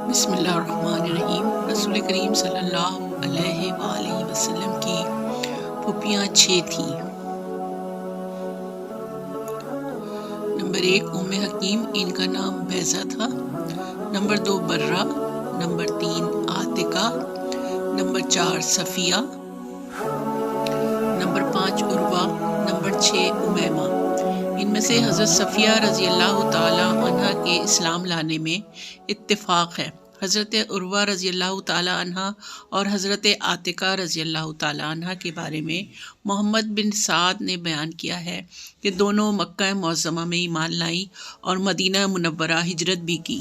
بسم اللہ الرحمن الرحیم۔ رسول کریم صلی اللہ علیہ وآلہ وسلم کی پھوپھیاں 6 تھیں۔ نمبر 1 ام حکیم، ان کا نام بیضہ تھا۔ Number 2 Barra, number 3 Atiqa, number 4 Safiya, number 5 Arwa, number 6 Umaima. ان میں سے حضرت صفیہ رضی اللہ تعالی عنہ کے اسلام لانے میں اتفاق ہے۔ حضرت عروہ رضی اللہ تعالی عنہ اور حضرت عاتقہ رضی اللہ تعالی عنہ کے بارے میں محمد بن سعد نے بیان کیا ہے کہ دونوں مکہ معظمہ میں ایمان لائیں اور مدینہ منورہ ہجرت بھی کی۔